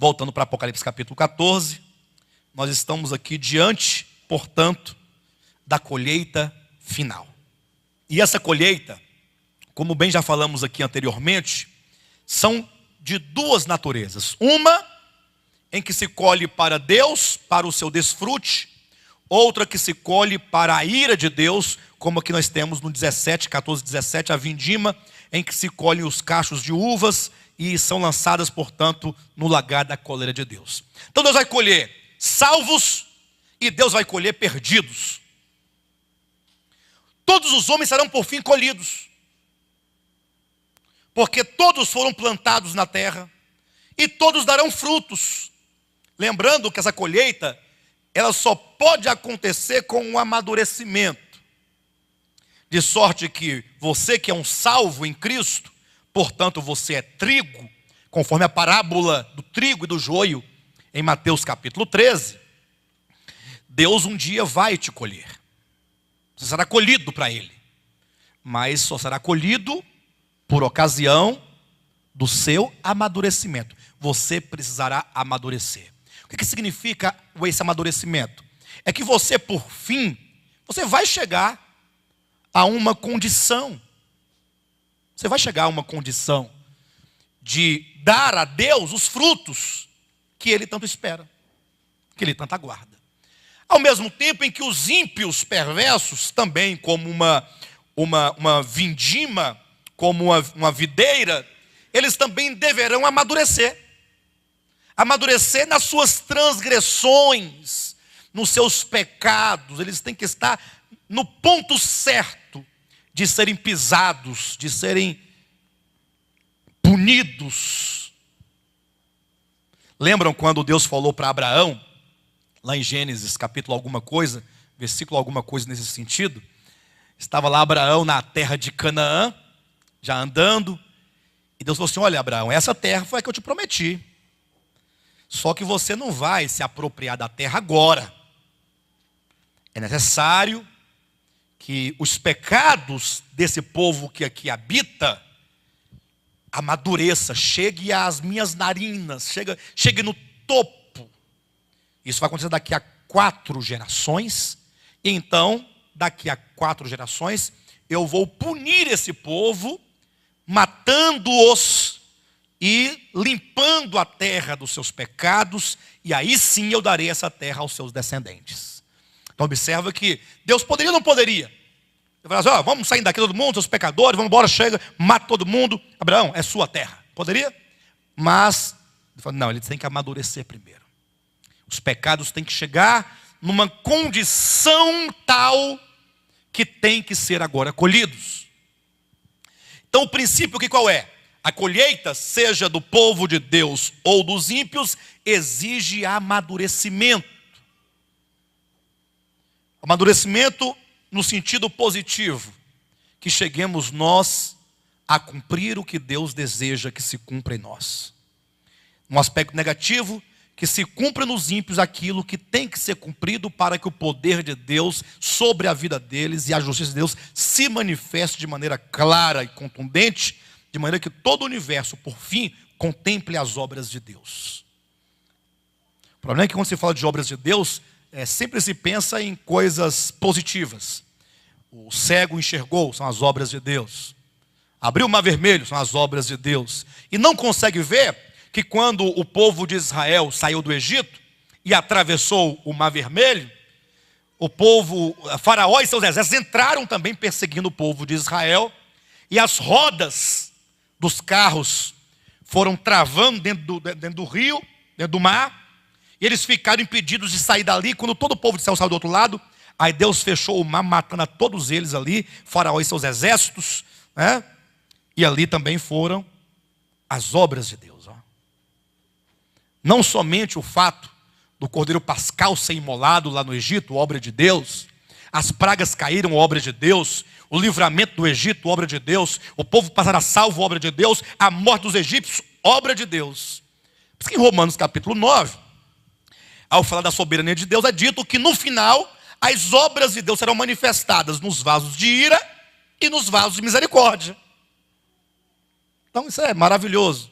Voltando para Apocalipse capítulo 14, nós estamos aqui diante, portanto, da colheita final. E essa colheita, como bem já falamos aqui anteriormente, são de duas naturezas. Uma em que se colhe para Deus, para o seu desfrute. Outra que se colhe para a ira de Deus, como aqui nós temos no 14, 17, a vindima, em que se colhem os cachos de uvas e são lançadas, portanto, no lagar da cólera de Deus. Então Deus vai colher salvos e Deus vai colher perdidos. Todos os homens serão por fim colhidos, porque todos foram plantados na terra e todos darão frutos. Lembrando que essa colheita, ela só pode acontecer com um amadurecimento. De sorte que você que é um salvo em Cristo, portanto você é trigo, conforme a parábola do trigo e do joio, em Mateus capítulo 13, Deus um dia vai te colher. Você será colhido para Ele, mas só será colhido por ocasião do seu amadurecimento. Você precisará amadurecer. O que significa esse amadurecimento? É que você, por fim, você vai chegar a uma condição. Você vai chegar a uma condição de dar a Deus os frutos que Ele tanto espera, que Ele tanto aguarda. Ao mesmo tempo em que os ímpios perversos, também como uma vindima, como uma videira, eles também deverão amadurecer. Amadurecer nas suas transgressões, nos seus pecados. Eles têm que estar no ponto certo de serem pisados, de serem punidos. Lembram quando Deus falou para Abraão, lá em Gênesis, capítulo alguma coisa, versículo alguma coisa nesse sentido? Estava lá Abraão na terra de Canaã, já andando, e Deus falou assim: olha, Abraão, essa terra foi a que eu te prometi. Só que você não vai se apropriar da terra agora. É necessário que os pecados desse povo que aqui habita amadureça, chegue às minhas narinas, chegue no topo. Isso vai acontecer daqui a 4 gerações. E então, daqui a 4 gerações, eu vou punir esse povo, matando-os e limpando a terra dos seus pecados, e aí sim eu darei essa terra aos seus descendentes. Então observa que Deus poderia ou não poderia? Ele fala assim: vamos sair daqui todo mundo, seus pecadores, vamos embora, chega, mata todo mundo. Abraão, é sua terra. Poderia? Mas, ele fala, não, ele tem que amadurecer primeiro. Os pecados têm que chegar numa condição tal que tem que ser agora colhidos. Então o princípio que qual é? A colheita, seja do povo de Deus ou dos ímpios, exige amadurecimento. Amadurecimento no sentido positivo, que cheguemos nós a cumprir o que Deus deseja que se cumpra em nós. No aspecto negativo, que se cumpra nos ímpios aquilo que tem que ser cumprido para que o poder de Deus sobre a vida deles e a justiça de Deus se manifeste de maneira clara e contundente, de maneira que todo o universo, por fim, contemple as obras de Deus. O problema é que quando se fala de obras de Deus, sempre se pensa em coisas positivas. O cego enxergou, são as obras de Deus. Abriu o mar vermelho, são as obras de Deus. E não consegue ver que quando o povo de Israel saiu do Egito e atravessou o mar vermelho, o povo, Faraó e seus exércitos entraram também perseguindo o povo de Israel, e as rodas dos carros foram travando dentro do rio, dentro do mar, e eles ficaram impedidos de sair dali. Quando todo o povo de Israel saiu do outro lado, aí Deus fechou o mar, matando a todos eles ali, Faraó e seus exércitos, né? E ali também foram as obras de Deus. Não somente o fato do cordeiro pascal ser imolado lá no Egito, obra de Deus, as pragas caíram, obra de Deus, o livramento do Egito, obra de Deus, o povo passará salvo, obra de Deus, a morte dos egípcios, obra de Deus. Por isso que em Romanos capítulo 9, ao falar da soberania de Deus, é dito que no final as obras de Deus serão manifestadas nos vasos de ira e nos vasos de misericórdia. Então isso é maravilhoso.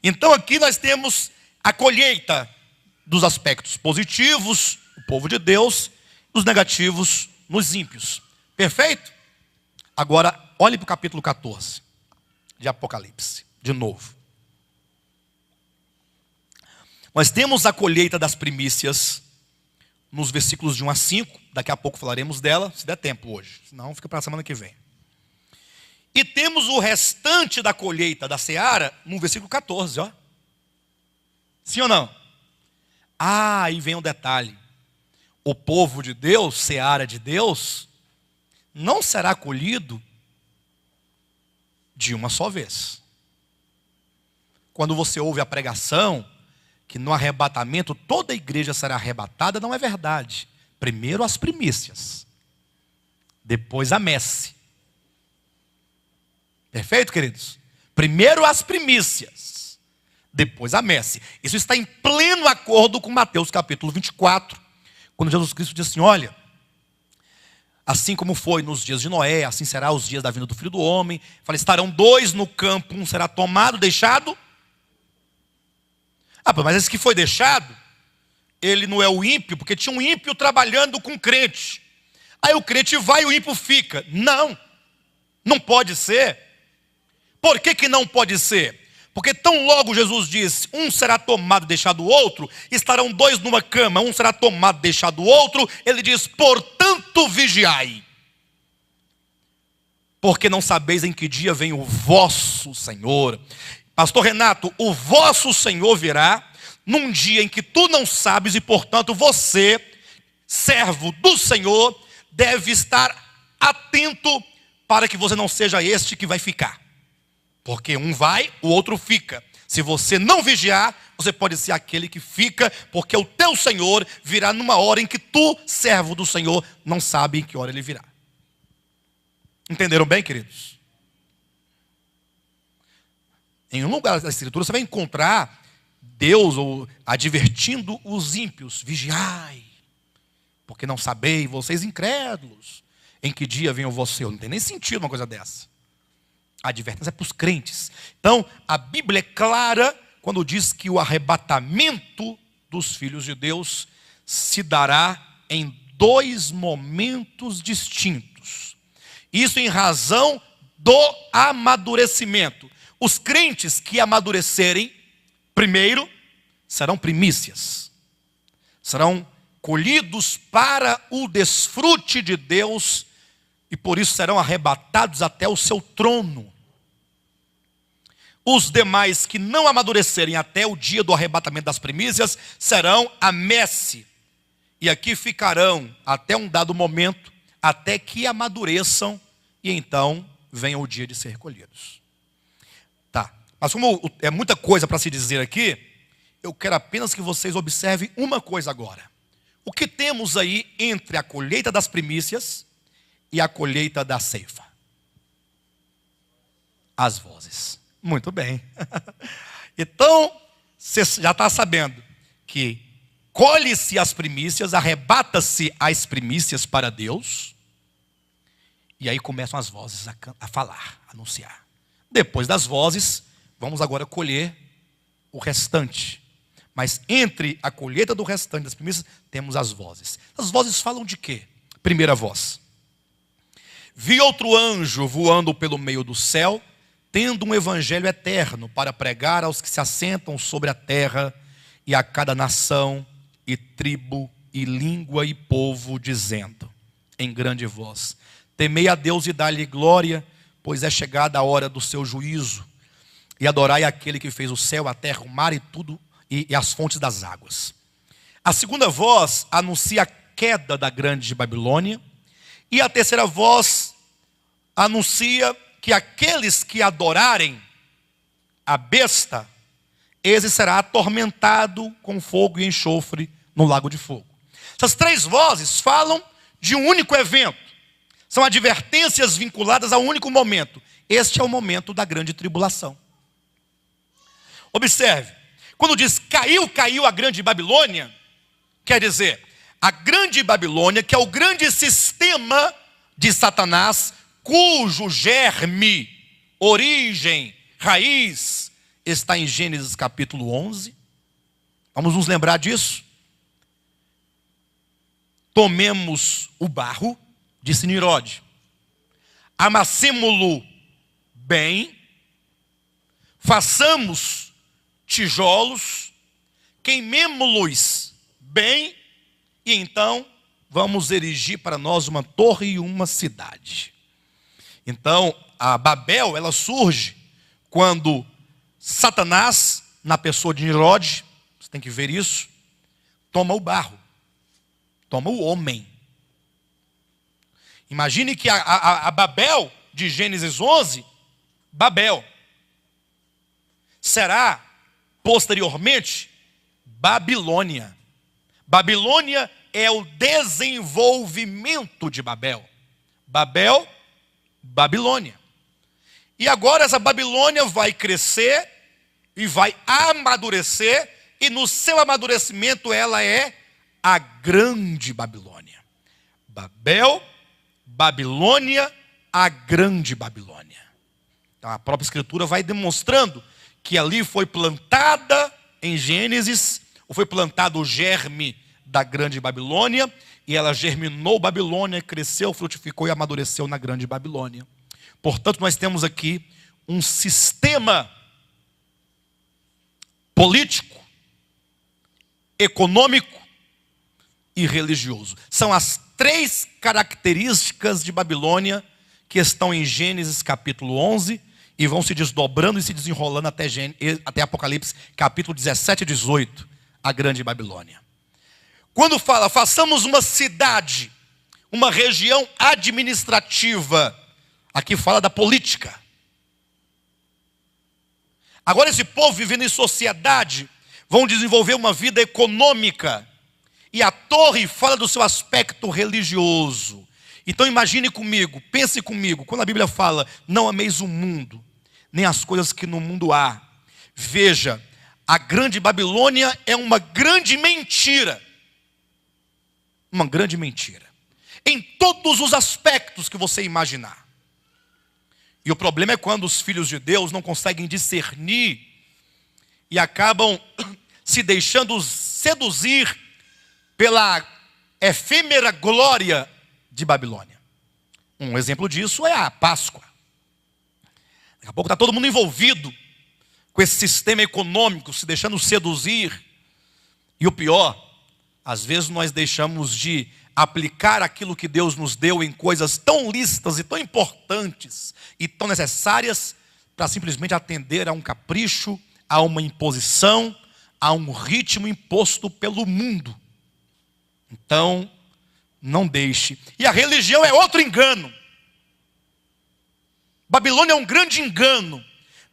Então aqui nós temos A colheita dos aspectos positivos, o povo de Deus, os negativos nos ímpios. Perfeito? Agora, olhe para o capítulo 14 de Apocalipse, de novo. Nós temos a colheita das primícias nos versículos de 1 a 5. Daqui a pouco falaremos dela, se der tempo hoje. Senão fica para a semana que vem. E temos o restante da colheita da seara no versículo 14, ó. Sim ou não? Ah, aí vem um detalhe. O povo de Deus, seara de Deus, não será colhido de uma só vez. Quando você ouve a pregação, que no arrebatamento toda a igreja será arrebatada, não é verdade. Primeiro as primícias, depois a messe. Perfeito, queridos? Primeiro as primícias, depois a messe. Isso está em pleno acordo com Mateus capítulo 24, quando Jesus Cristo diz assim: olha, assim como foi nos dias de Noé, assim será os dias da vinda do Filho do Homem. Fala, estarão dois no campo, um será tomado, deixado. Ah, mas esse que foi deixado, ele não é o ímpio, porque tinha um ímpio trabalhando com crente. Aí o crente vai e o ímpio fica. Não, não pode ser. Por que não pode ser? Porque tão logo Jesus disse, um será tomado e deixado o outro, estarão dois numa cama, um será tomado e deixado o outro, ele diz, portanto vigiai, porque não sabeis em que dia vem o vosso Senhor. Pastor Renato, o vosso Senhor virá num dia em que tu não sabes, e portanto você, servo do Senhor, deve estar atento para que você não seja este que vai ficar. Porque um vai, o outro fica. Se você não vigiar, você pode ser aquele que fica, porque o teu Senhor virá numa hora em que tu, servo do Senhor, não sabe em que hora ele virá. Entenderam bem, queridos? Em um lugar da Escritura você vai encontrar Deus advertindo os ímpios: vigiai, porque não sabeis, vocês incrédulos, em que dia vem o vosso Senhor. Não tem nem sentido uma coisa dessa. A advertência é para os crentes. Então, a Bíblia é clara quando diz que o arrebatamento dos filhos de Deus se dará em dois momentos distintos. Isso em razão do amadurecimento. Os crentes que amadurecerem, primeiro, serão primícias. Serão colhidos para o desfrute de Deus e por isso serão arrebatados até o seu trono. Os demais que não amadurecerem até o dia do arrebatamento das primícias serão a messe. E aqui ficarão até um dado momento, até que amadureçam e então venha o dia de ser recolhidos. Tá, mas como é muita coisa para se dizer aqui, eu quero apenas que vocês observem uma coisa agora. O que temos aí entre a colheita das primícias e a colheita da ceifa? As vozes. Muito bem. Então, você já está sabendo que colhe-se as primícias, arrebata-se as primícias para Deus, e aí começam as vozes a falar, a anunciar. Depois das vozes, vamos agora colher o restante. Mas entre a colheita do restante das primícias, temos as vozes. As vozes falam de quê? Primeira voz: vi outro anjo voando pelo meio do céu, tendo um evangelho eterno para pregar aos que se assentam sobre a terra e a cada nação e tribo e língua e povo, dizendo em grande voz: temei a Deus e dai-lhe glória, pois é chegada a hora do seu juízo, e adorai aquele que fez o céu, a terra, o mar e tudo, e as fontes das águas. A segunda voz anuncia a queda da grande Babilônia, e a terceira voz anuncia que aqueles que adorarem a besta, esse será atormentado com fogo e enxofre no lago de fogo. Essas três vozes falam de um único evento. São advertências vinculadas a um único momento. Este é o momento da grande tribulação. Observe, quando diz caiu a grande Babilônia, quer dizer, a grande Babilônia, que é o grande sistema de Satanás, cujo germe, origem, raiz, está em Gênesis capítulo 11. Vamos nos lembrar disso? Tomemos o barro, disse Nimrod, amassemo-lo bem, façamos tijolos, queimemo-los bem, e então vamos erigir para nós uma torre e uma cidade. Então, a Babel, ela surge quando Satanás, na pessoa de Nimrod, você tem que ver isso, toma o barro, toma o homem. Imagine que a Babel de Gênesis 11, Babel, será posteriormente Babilônia. Babilônia é o desenvolvimento de Babel. Babel, Babilônia. E agora essa Babilônia vai crescer e vai amadurecer, e no seu amadurecimento ela é a grande Babilônia. Babel, Babilônia, a grande Babilônia. Então a própria Escritura vai demonstrando que ali foi plantada em Gênesis, ou foi plantado o germe da grande Babilônia, e ela germinou Babilônia, cresceu, frutificou e amadureceu na grande Babilônia. Portanto, nós temos aqui um sistema político, econômico e religioso. São as três características de Babilônia que estão em Gênesis capítulo 11 e vão se desdobrando e se desenrolando até Apocalipse capítulo 17 e 18, a grande Babilônia. Quando fala, façamos uma cidade, uma região administrativa, aqui fala da política. Agora esse povo vivendo em sociedade, vão desenvolver uma vida econômica. E a torre fala do seu aspecto religioso. Então imagine comigo, pense comigo, quando a Bíblia fala, não ameis o mundo, nem as coisas que no mundo há. Veja, a grande Babilônia é uma grande mentira. Uma grande mentira. Em todos os aspectos que você imaginar. E o problema é quando os filhos de Deus não conseguem discernir e acabam se deixando seduzir pela efêmera glória de Babilônia. Um exemplo disso é a Páscoa. Daqui a pouco está todo mundo envolvido com esse sistema econômico, se deixando seduzir. E o pior, às vezes nós deixamos de aplicar aquilo que Deus nos deu em coisas tão lícitas e tão importantes e tão necessárias para simplesmente atender a um capricho, a uma imposição, a um ritmo imposto pelo mundo. Então, não deixe. E a religião é outro engano. Babilônia é um grande engano.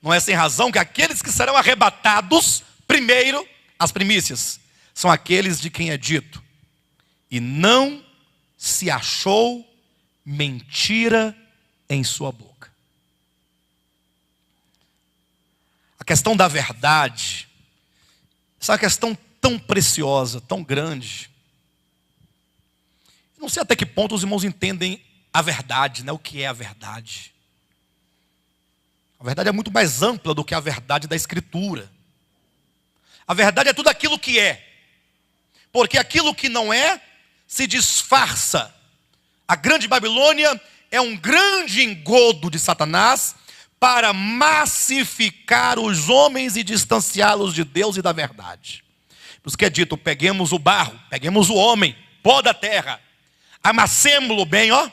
Não é sem razão que aqueles que serão arrebatados, primeiro, as primícias, são aqueles de quem é dito: e não se achou mentira em sua boca. A questão da verdade, essa é uma questão tão preciosa, tão grande. Não sei até que ponto os irmãos entendem a verdade, né? O que é a verdade. A verdade é muito mais ampla do que a verdade da Escritura. A verdade é tudo aquilo que é. Porque aquilo que não é, se disfarça. A grande Babilônia é um grande engodo de Satanás para massificar os homens e distanciá-los de Deus e da verdade. Por isso que é dito, peguemos o barro, peguemos o homem, pó da terra, amassemo-lo bem, ó.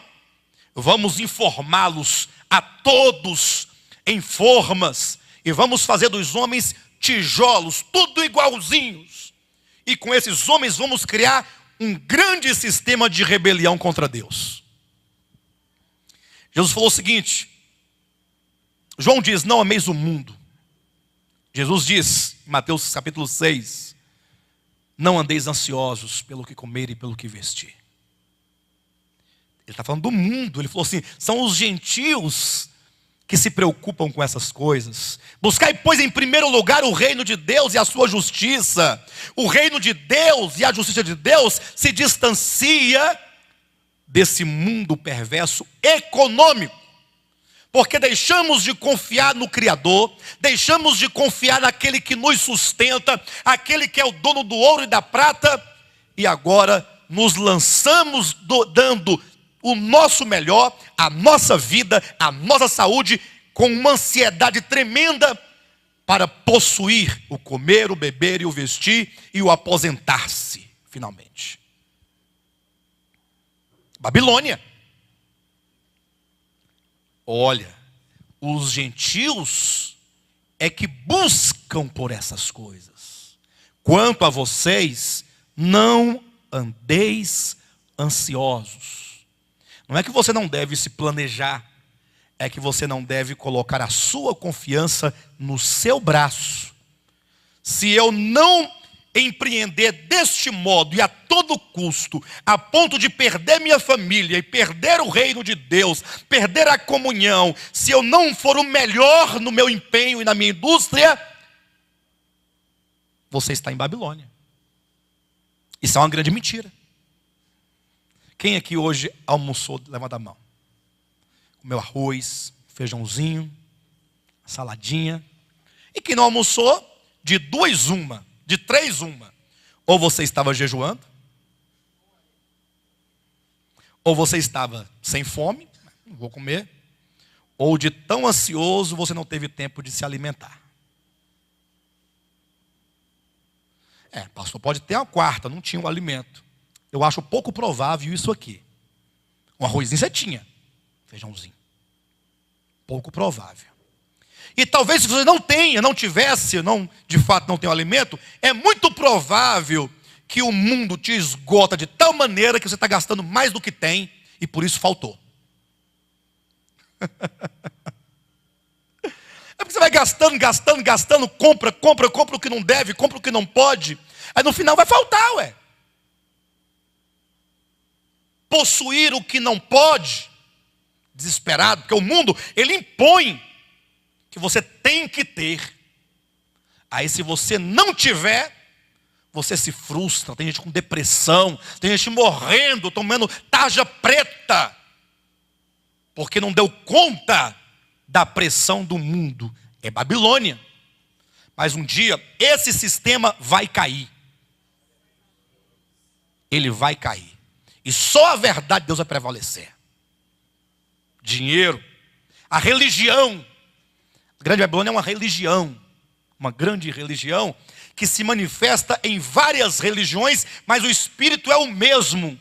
Vamos informá-los a todos em formas e vamos fazer dos homens tijolos, tudo igualzinhos. E com esses homens vamos criar um grande sistema de rebelião contra Deus. Jesus falou o seguinte, João diz, não ameis o mundo. Jesus diz, em Mateus capítulo 6, não andeis ansiosos pelo que comer e pelo que vestir. Ele está falando do mundo, ele falou assim, são os gentios que se preocupam com essas coisas. Buscai, pois, em primeiro lugar o reino de Deus e a sua justiça. O reino de Deus e a justiça de Deus se distancia desse mundo perverso econômico. Porque deixamos de confiar no Criador, deixamos de confiar naquele que nos sustenta, aquele que é o dono do ouro e da prata, e agora nos lançamos dando o nosso melhor, a nossa vida, a nossa saúde, com uma ansiedade tremenda para possuir o comer, o beber e o vestir e o aposentar-se, finalmente. Babilônia. Olha, os gentios é que buscam por essas coisas. Quanto a vocês, não andeis ansiosos. Não é que você não deve se planejar, é que você não deve colocar a sua confiança no seu braço. Se eu não empreender deste modo e a todo custo, a ponto de perder minha família e perder o reino de Deus, perder a comunhão, se eu não for o melhor no meu empenho e na minha indústria, você está em Babilônia. Isso é uma grande mentira. Quem aqui hoje almoçou? Levanta a mão. Comeu arroz, feijãozinho, saladinha. E quem não almoçou, de 2 uma, de 3 uma. Ou você estava jejuando, ou você estava sem fome, não vou comer, ou de tão ansioso você não teve tempo de se alimentar. Pastor, pode ter uma quarta, não tinha um alimento. Eu acho pouco provável isso aqui. Um arrozinho você tinha, feijãozinho. Pouco provável. E talvez se você não tivesse, de fato não tem o alimento, é muito provável que o mundo te esgota de tal maneira que você está gastando mais do que tem e por isso faltou. É porque você vai gastando, compra o que não deve, compra o que não pode. Aí no final vai faltar, ué. Possuir o que não pode, desesperado, porque o mundo, ele impõe que você tem que ter. Aí se você não tiver, você se frustra. Tem gente com depressão, tem gente morrendo, tomando tarja preta, porque não deu conta da pressão do mundo. É Babilônia. Mas um dia esse sistema vai cair. Ele vai cair. E só a verdade de Deus vai prevalecer. Dinheiro, a religião. A grande Babilônia é uma religião. Uma grande religião que se manifesta em várias religiões, mas o espírito é o mesmo.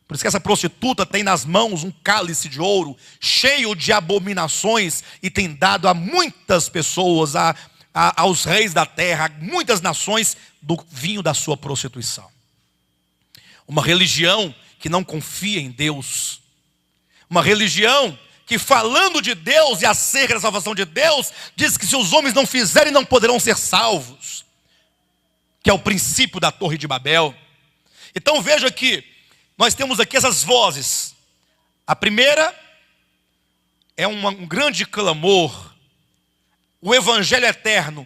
Por isso que essa prostituta tem nas mãos um cálice de ouro cheio de abominações e tem dado a muitas pessoas, aos reis da terra, a muitas nações, do vinho da sua prostituição. Uma religião que não confia em Deus. Uma religião que, falando de Deus e acerca da salvação de Deus, diz que se os homens não fizerem, não poderão ser salvos. Que é o princípio da Torre de Babel. Então veja que nós temos aqui essas vozes. A primeira é um grande clamor. O evangelho eterno.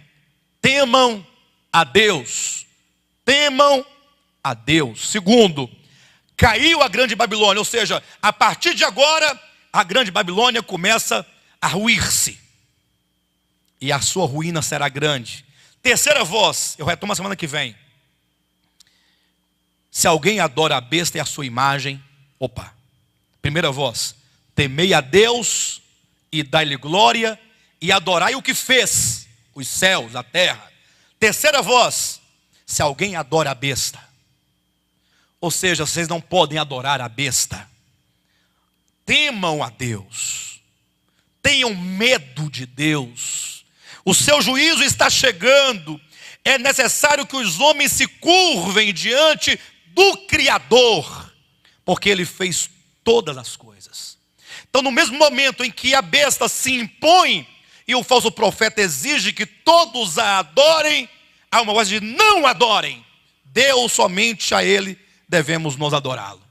Temam a Deus. Temam a Deus. Segundo, caiu a grande Babilônia. Ou seja, a partir de agora, a grande Babilônia começa a ruir-se. E a sua ruína será grande. Terceira voz, eu retomo a semana que vem. Se alguém adora a besta e a sua imagem, primeira voz, temei a Deus e dai-lhe glória e adorai o que fez, os céus, a terra. Terceira voz, se alguém adora a besta. Ou seja, vocês não podem adorar a besta. Temam a Deus. Tenham medo de Deus. O seu juízo está chegando. É necessário que os homens se curvem diante do Criador, porque Ele fez todas as coisas. Então, no mesmo momento em que a besta se impõe e o falso profeta exige que todos a adorem, há uma voz de não adorem. Deus, somente a Ele devemos nos adorá-lo.